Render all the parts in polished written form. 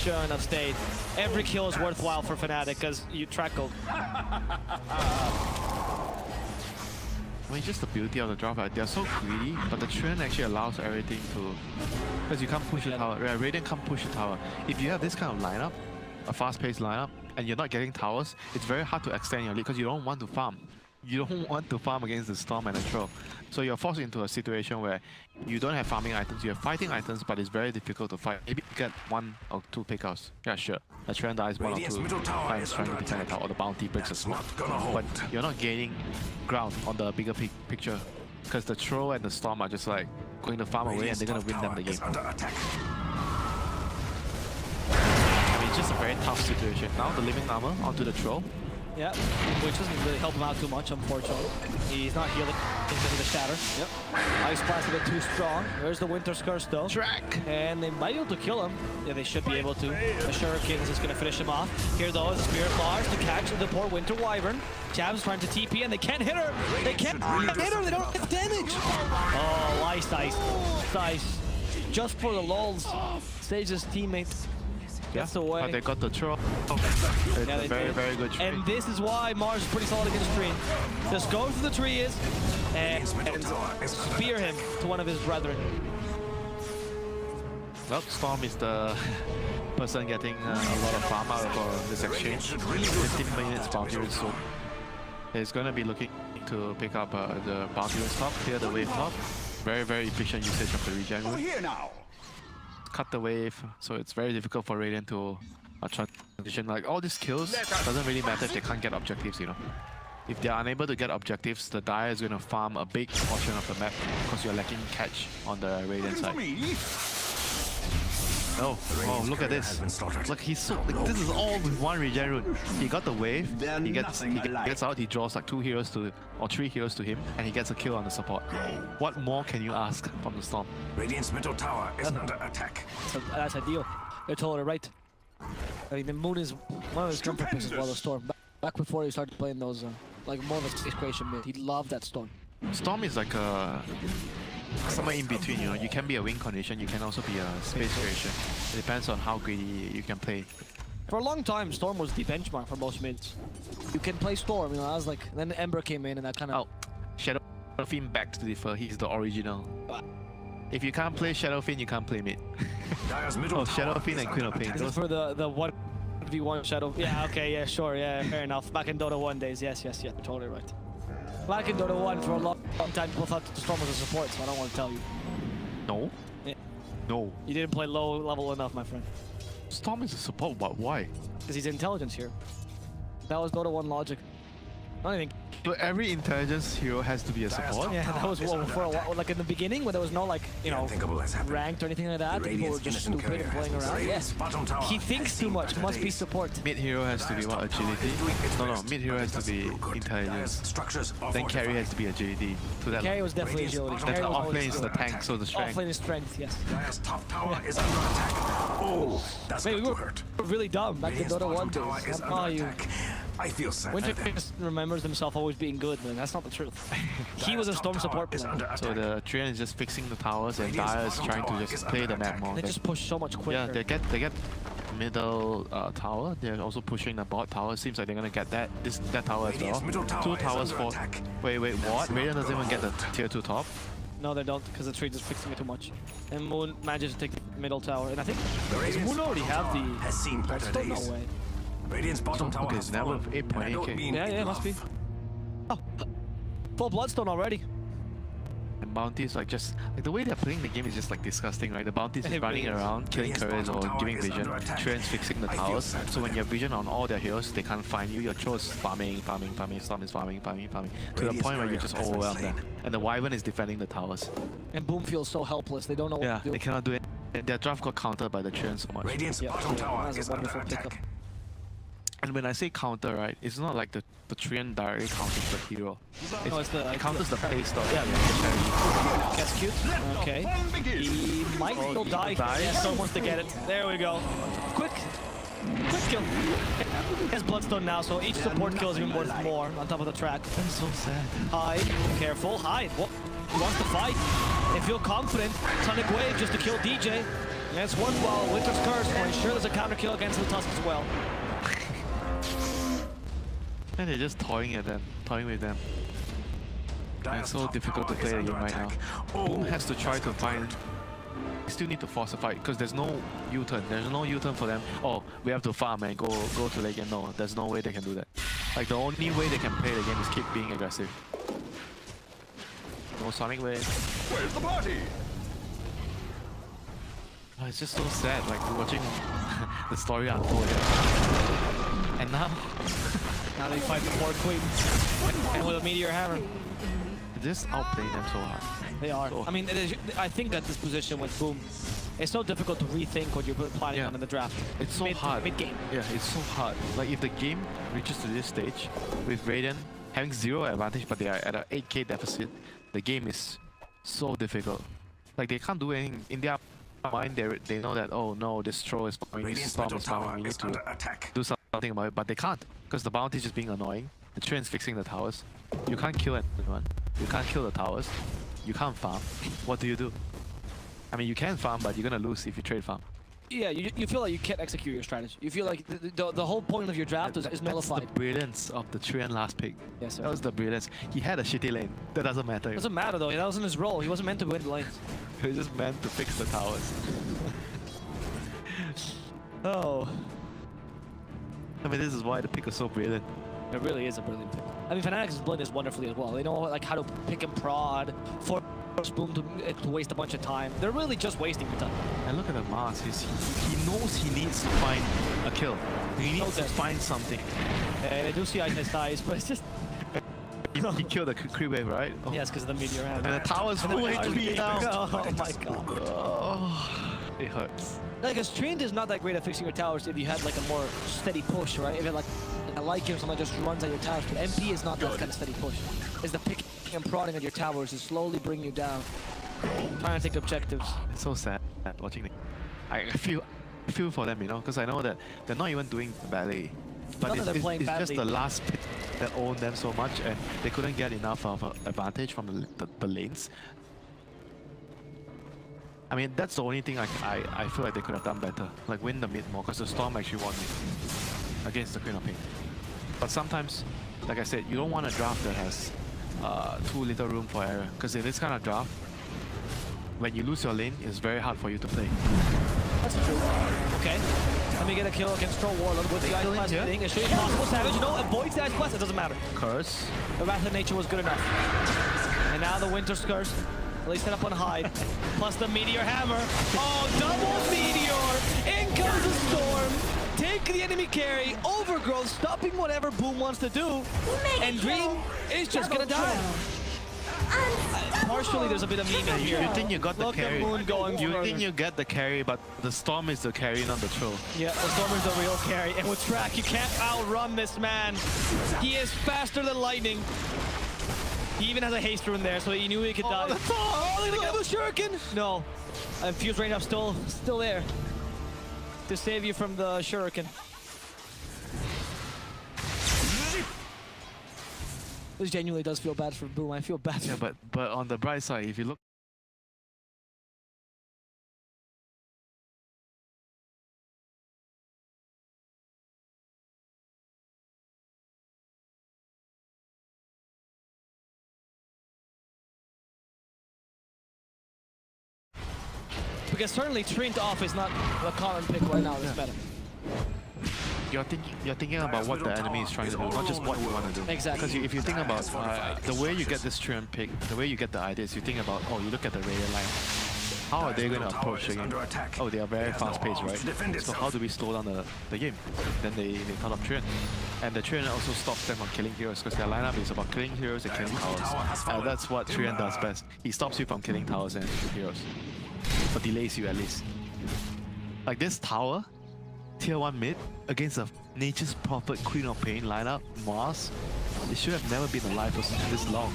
shouldn't have stayed. Every kill is worthwhile for FANATIC because you track gold. I mean, just the beauty of the drop, right? They're so greedy, but the trend actually allows everything to... Because you can't push the tower. Yeah, Radiant can't push the tower. If you have this kind of lineup, a fast-paced lineup, and you're not getting towers, it's very hard to extend your lead because you don't want to farm. You don't want to farm against the Storm and the Troll. So you're forced into a situation where you don't have farming items, you have fighting items, but it's very difficult to fight. Maybe you get 1 or 2 pickouts. Yeah, sure. A trend dies 1 or 2 times trying to defend the tower, or the bounty breaks the smoke. But you're not gaining ground on the bigger picture because the Troll and the Storm are just like going to farm away and they're going to win them the game. I mean, it's just a very tough situation. Now the Living Armor onto the Troll. Yeah, which doesn't really help him out too much, unfortunately. He's not healing because of the shatter. Yep. Ice Blast a bit too strong. There's the Winter's Curse though. Track! And they might be able to kill him. Yeah, they should be able to. The Shuriken is just going to finish him off. Here though is the Spirit Bars to catch the poor Winter Wyvern. Jab's trying to TP and they can't hit her! They can't hit her! They don't get damage! Oh, Ice. Ice. Just for the lulz. Sage's teammate. Gets away. But they got the Troll. It's a very good tree. And this is why Mars is pretty solid against tree. Just goes to the trees and spear him to one of his brethren. Well, Storm is the person getting a lot of farm out of this exchange. 15 minutes bounty rate soon. He's going to be looking to pick up the bounty rate top, clear the wave top. Very efficient usage of the regen. Over here now. Cut the wave, so it's very difficult for Radiant to transition. Like all these kills doesn't really matter if they can't get objectives, you know. If they're unable to get objectives, the Dire is going to farm a big portion of the map because you're lacking catch on the Radiant side. Oh, look at this. Look, he's so... Like, this is all with 1 regen rune. He got the wave, he gets out, he draws like 2 heroes to... or 3 heroes to him, and he gets a kill on the support. What more can you ask from the Storm? Radiant's middle tower is under attack. So that's ideal. They're totally right. I mean, the Moon is one of his comfort picks as well, the Storm. Back before he started playing those, like more of a space creation mid, he loved that Storm. Storm is like a... somewhere in between, you know. You can be a win condition, you can also be a space creation. It depends on how greedy you can play. For a long time, Storm was the benchmark for most mids. You can play Storm, you know, I was like, then Ember came in and that kind of... Oh, Shadowfiend back to differ, he's the original. If you can't play Shadowfiend, you can't play mid. Shadowfiend and Queen of Pain. This is for the 1v1 Shadow... Yeah, okay, yeah, sure, yeah, fair enough. Back in Dota 1 days, yes, you're totally right. Back in Dota 1 for a long time, people thought the Storm was a support, so I don't want to tell you. No. Yeah. No. You didn't play low level enough, my friend. Storm is a support, but why? Because he's intelligence here. That was Dota 1 logic. I don't think. So every intelligence hero has to be a support? Yeah, that was for a while. Like in the beginning, when there was no, like, you know, ranked or anything like that, people were just stupid and playing around. Yes. He thinks too much, must be support. Mid hero has to be what? Agility? No, mid hero has to be intelligence. Then carry has to be agility. So that carry was definitely agility. Then the offlane is the tank, so the strength. Offlane is strength, yes. Top tower is under attack. Oh, that's we were really dumb back in Dota 1 days. Oh, you. I feel sad. Winter just remembers himself always being good, man. That's not the truth. He was a Storm support player. So the Treant is just fixing the towers, and Dire is trying to just play the map more. They just push so much quicker. Yeah, they get middle tower. They're also pushing the bot tower. Seems like they're gonna get that tower as well. 2 towers for. Wait, what? Radiant doesn't even get the tier 2 top. No, they don't, because the tree is fixing it too much. And Moon manages to take the middle tower, and I think Moon already have the. Still no way. Radiant's bottom tower okay, now with 8.8k. Yeah, it must be. Oh, full Bloodstone already. And bounties like the way they're playing the game is just like disgusting, right? The bounties is running around, killing turrets or giving vision. Treant's fixing the towers. So when you have vision on all their heroes, they can't find you. Your Troll is farming. Storm is farming. To the point where you just overwhelm them. And the Wyvern is defending the towers. And Boom feels so helpless. They don't know what to do. They cannot do it. Their draft got countered by the Treant so much. Radiant's bottom tower is under attack. And when I say counter, right, it's not like the Treant directly counters the hero. It counters the play style. Yeah. Gets cute. Okay. He might still die. Yeah, Storm wants to get it. There we go. Quick kill. He has Bloodstone now, so each support kill is even worth more on top of the track. I'm so sad. Hide. Careful. Hide. What? He wants to fight. They feel confident. Sonic Wave just to kill DJ. That's one while Winter's Curse will ensure there's a counter kill against the Tusk as well. And they're just toying at them, toying with them. And it's so difficult to play the game right now. Boom has to try to find. You still need to force a fight because there's no U-turn. There's no U-turn for them. Oh, we have to farm and go to late game. No, there's no way they can do that. Like the only way they can play the game is keep being aggressive. No Sonic Wave. Where's the party? Oh, it's just so sad, like watching the story unfold. And now, Now they fight the poor Queen. And with a Meteor Hammer. just outplaying them so hard. They are. So, I mean, I think that this position with Boom, it's so difficult to rethink what you're planning on in the draft. it's so hard. Mid-game. Yeah, it's so hard. Like if the game reaches to this stage, with Raiden having 0 advantage but they are at an 8k deficit, the game is so difficult. Like they can't do anything. In their mind, they know that, oh no, this throw is coming, this storm is coming, we need to do something about it, but they can't. Because the bounty is just being annoying. The train's fixing the towers. You can't kill anyone. You can't kill the towers. You can't farm. What do you do? I mean, you can farm, but you're gonna lose if you trade farm. Yeah, you feel like you can't execute your strategy. You feel like the whole point of your draft is nullified. That's the brilliance of the Trian last pick. Yes, sir. That was the brilliance. He had a shitty lane. That doesn't matter. Doesn't matter though, that wasn't his role. He wasn't meant to win the lanes. He was just meant to fix the towers. Oh. I mean, this is why the pick was so brilliant. It really is a brilliant pick. I mean, FANATIC's blend is wonderfully as well. They know like how to pick and prod, force Boom to waste a bunch of time. They're really just wasting your time. And look at the Mars. He knows he needs to find a kill. He needs to find something. And I do see Ice size, but it's just... He killed the creep wave, right? Oh. Yes, because of the meteor hammer. And the tower's full HP now. Oh my god. Oh, it hurts. Like, a Trained is not that great at fixing your towers if you had like a more steady push, right? If you had like a Lycan or something that just runs at your towers. But MP is not that kind of steady push. It's the picking and prodding at your towers to slowly bring you down. Trying to take objectives. It's so sad watching it. I feel for them, you know, because I know that they're not even doing badly. But it's just the last pit that owned them so much, and they couldn't get enough of an advantage from the lanes. I mean, that's the only thing I feel like they could have done better. Like win the mid more, because the Storm actually won mid against the Queen of Pain. But sometimes, like I said, you don't want a draft that has too little room for error. Because in this kind of draft, when you lose your lane, it's very hard for you to play. That's true. Okay. Let me get a kill against Troll Warlord with the Ice Blast thing. It's really possible. Savage, no, avoids the Ice Blast. It doesn't matter. Curse. The Wrath of Nature was good enough. And now the Winter's Curse. At least set up on hide. Plus the Meteor Hammer. Oh, double Meteor! In comes the Storm. Take the enemy carry. Overgrowth, stopping whatever Boom wants to do. And Dream is just gonna die. Partially, there's a bit of meme here. You think you got the carry. Look at Moon going You further. think you get the carry, but the Storm is the carry, not the troll. Yeah, the Storm is the real carry. And with Track, you can't outrun this man. He is faster than lightning. He even has a haste rune there, so he knew he could die. Oh, look at the Shuriken! No. Fuse range up still there. To save you from the Shuriken. This genuinely does feel bad for Boom. I feel bad for Yeah, but on the bright side, if you look because certainly Trent off is not a common pick right now in this meta. you're thinking about what the enemy is trying to do, not just what you want to do. Exactly. Because if you think about the way you get this Trian pick, the way you get the ideas, you think about, oh, you look at the Radiant line. How are they going to approach the game? Oh, they are very fast-paced, right? So how do we slow down the game? Then they thought of Trian. And the Trian also stops them from killing heroes, because their lineup is about killing heroes and killing towers. And that's what Trian does best. He stops you from killing towers and heroes. But delays you at least. Like this tower, tier 1 mid, against a Nature's Prophet Queen of Pain lineup, Mars, it should have never been alive for this long.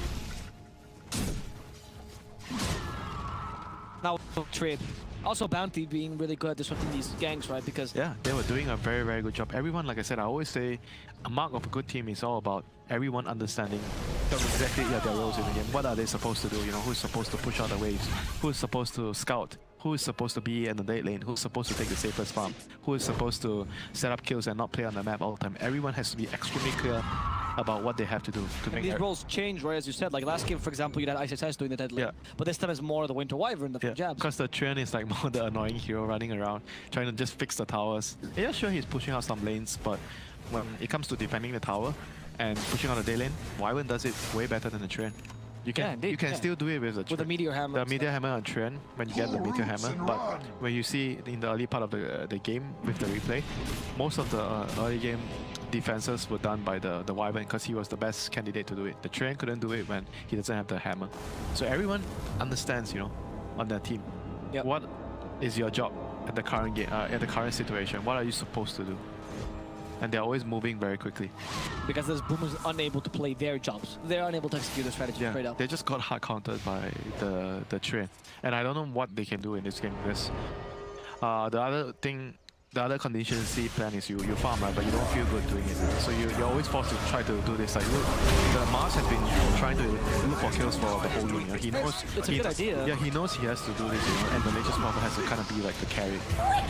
Now, trade. Also, Bounty being really good at disrupting these ganks, right? Because yeah, they were doing a very, very good job. Everyone, like I said, I always say, a mark of a good team is all about everyone understanding exactly their roles in the game. What are they supposed to do? You know, who's supposed to push out the waves? Who's supposed to scout? who is supposed to be in the late lane, who's supposed to take the safest farm, who is supposed to set up kills and not play on the map all the time. Everyone has to be extremely clear about what they have to do to make these roles change, right? As you said, like last game, for example, you had ISS doing the dead lane, but this time it's more the Winter Wyvern than Jabs. Because the Trent is like more the annoying hero running around, trying to just fix the towers. Yeah, sure, he's pushing out some lanes, but when it comes to defending the tower and pushing out the day lane, Wyvern does it way better than the Trent. You can still do it with the Meteor Hammer. The Meteor Hammer on Trent when you get the Meteor Hammer, but when you see in the early part of the game with the replay, most of the early game defenses were done by the Wyvern because he was the best candidate to do it. The Trent couldn't do it when he doesn't have the hammer. So everyone understands, you know, on their team, what is your job at the current game, at the current situation. What are you supposed to do? And they're always moving very quickly. Because this Boomers unable to play their jobs. They're unable to execute the strategy straight up. They just got hard countered by the Trent. And I don't know what they can do in this game because the other contingency plan is you farm, right, but you don't feel good doing it. So you're always forced to try to do this. Like, look, the Mars has been trying to look for kills for the whole game. He knows it's a good idea. Yeah, he knows he has to do this, you know, and the Nature's Prophet has to kind of be like the carry.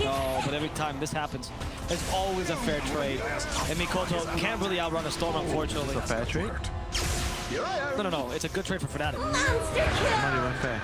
No, but every time this happens, there's always a fair trade. And Mikoto can't really outrun a Storm, unfortunately. It's a fair trade? No. It's a good trade for FANATIC. Not even fair.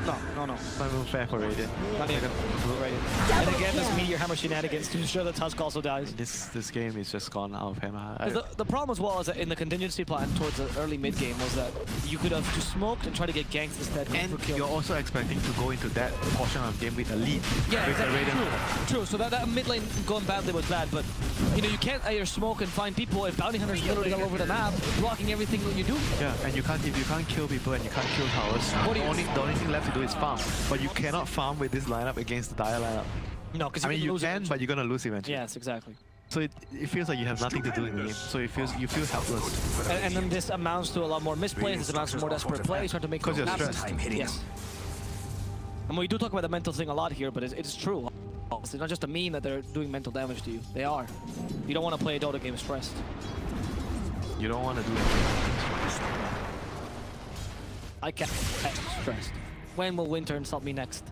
No. Not even fair for Radiant. Not even for Radiant. And again, this Meteor Hammer shenanigans to ensure that Tusk also dies. This game is just gone out of hammer. The problem as well is that in the contingency plan towards the early mid game was that you could have just smoked and tried to get ganks instead. And you're also expecting to go into that portion of the game with a lead. Yeah, with exactly. True. So that mid lane going badly was bad, but you know you can't either smoke and find people if bounty hunters literally all over the map, blocking everything that you do. Yeah, and if you can't kill people and you can't kill towers, the only thing left to do is farm. But you cannot farm with this lineup against the Dire lineup. No, because you can, but you're gonna lose eventually. Yes, exactly. So it feels like you have nothing to do in the game. So you feel helpless. And then this amounts to a lot more misplays. This amounts to more desperate plays, trying to make. Because you're stressed. Yes. And we do talk about the mental thing a lot here, but it's true. It's not just a meme that they're doing mental damage to you. They are. You don't want to play a Dota game stressed. You don't want to do anything. I can't stressed. When will Winter insult me next?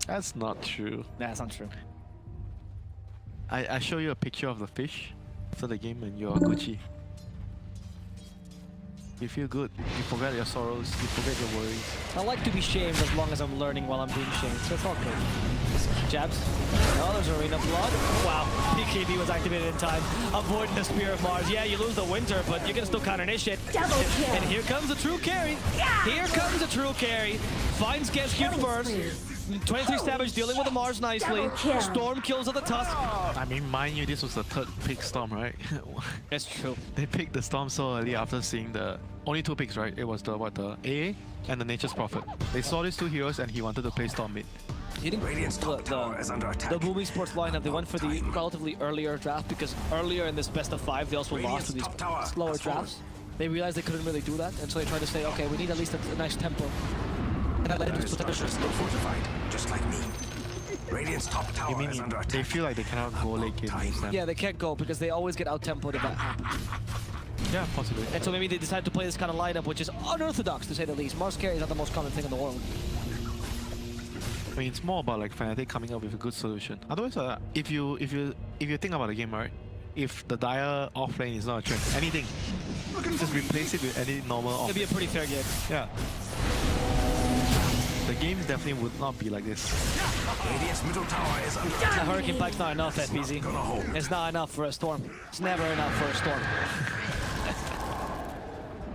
That's not true. That's not true. I show you a picture of the fish after the game and you're Gucci. You feel good. You forget your sorrows. You forget your worries. I like to be shamed as long as I'm learning while I'm being shamed, so it's all good. Jabs. Oh, there's Arena Blood. Wow, PKB was activated in time. Avoiding the Spear of Mars. Yeah, you lose the Winter, but you can still counter-initiate. And here comes the true carry. Here comes the true carry. Finds gets cute first. 23 Savage dealing with the Mars nicely. Storm kills at the Tusk. I mean, mind you, this was the third pick Storm, right? That's true. They picked the Storm so early after seeing the only two picks, right? It was the AA and the Nature's Prophet. They saw these two heroes and he wanted to play Storm mid. You think the Booming Sports lineup, they went for the relatively earlier draft because earlier in this best of 5 they also lost to these slower drafts. They realized they couldn't really do that, and so they tried to say, okay, we need at least a nice tempo. And that led to potential fortified, just like me. Radiant's top tower is under attack. They feel like they cannot go late game this time. Yeah, they can't go because they always get out-tempoed if that happens. Yeah, possibly. And so maybe they decide to play this kind of lineup, which is unorthodox to say the least. Mars carry is not the most common thing in the world. I mean, it's more about like FANATIC coming up with a good solution. Otherwise, if you think about the game, right? If the Dire offlane is not a trend, anything, just replace it with any normal offlane. It'd be a pretty fair game. Yeah. The game definitely would not be like this. Radiant's middle tower is under attack. The Hurricane Pike's not enough, FBZ. It's not enough for a Storm. It's never enough for a Storm.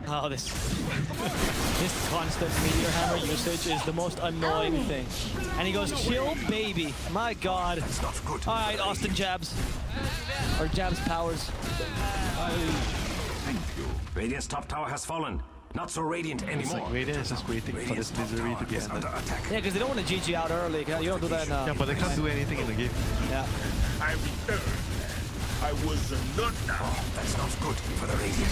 Oh, this constant Meteor Hammer usage is the most annoying thing. And he goes, chill, baby. My God. All right, Austin Jabs. Or Jabs powers. Radiant's top tower has fallen. Not so radiant anymore. Like Radiant is just waiting for this misery to be ended. Yeah, because they don't want to GG out early. You don't do that in yeah, but they can't do anything in the game. Yeah. I returned. I was not now. Oh, that's not good for the Radiant.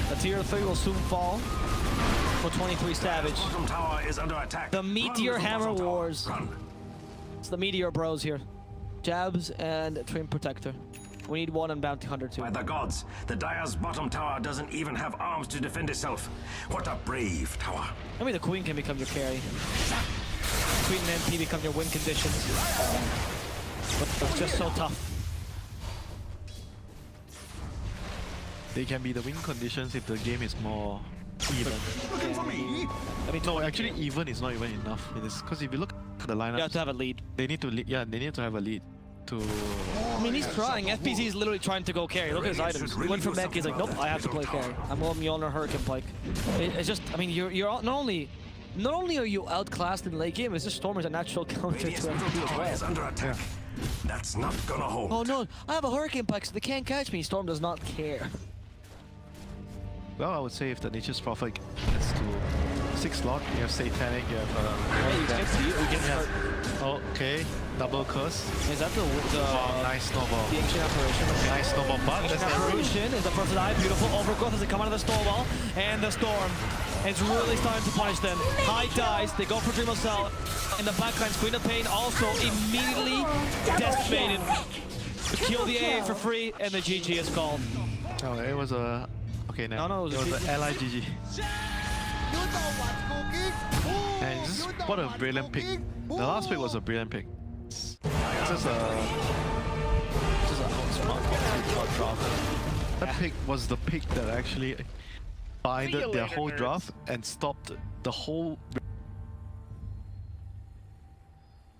The tier 3 will soon fall for 23 Savage. Bottom tower is under attack. The Meteor Hammer Wars. It's the Meteor Bros here. Jabs and Trim Protector. We need 1 and Bounty Hunter too. By the gods, the Dire's bottom tower doesn't even have arms to defend itself. What a brave tower. I mean, the Queen can become your carry. Queen and MP become your win conditions. But it's just so tough. They can be the win conditions if the game is more even. Looking for me? I mean, No, actually, even is not even enough. Because if you look at the lineup, you have to have a lead. they need to lead. Yeah, they need to have a lead. To I mean, he's trying. FPZ is literally trying to go carry. Look at his items. He went for mech. He's like, nope, I have to play carry. I'm on Mjolnir Hurricane Pike. It's just, I mean, you're not only are you outclassed in late game, it's just Storm is a natural counter to Radiant's middle FPZ as tower well. is under attack. That's not gonna hold. Oh no, I have a Hurricane Pike, so they can't catch me. Storm does not care. well, I would say if the Nature's Prophet gets to 6 slot, you have Satanic, you have Hey, you can see it. We can start. okay, double curse. Is that the Nice snowball. the ancient apparition? Nice snowball, but Ancient that's not rude. apparition is the first to die. Beautiful overgrowth as they come out of the snowball, and the storm is really starting to punish them. High dies. They go for Dream of Cell. In the backline, Queen of Pain also immediately decimated to kill the AA for free, and the GG is called. Oh, it was a... Okay, No, no, it was GG. an ally GG. And just, what a brilliant pick. The last pick was a brilliant pick. It's just a outsmart draft. That pick was the pick that actually binded their whole draft and stopped the whole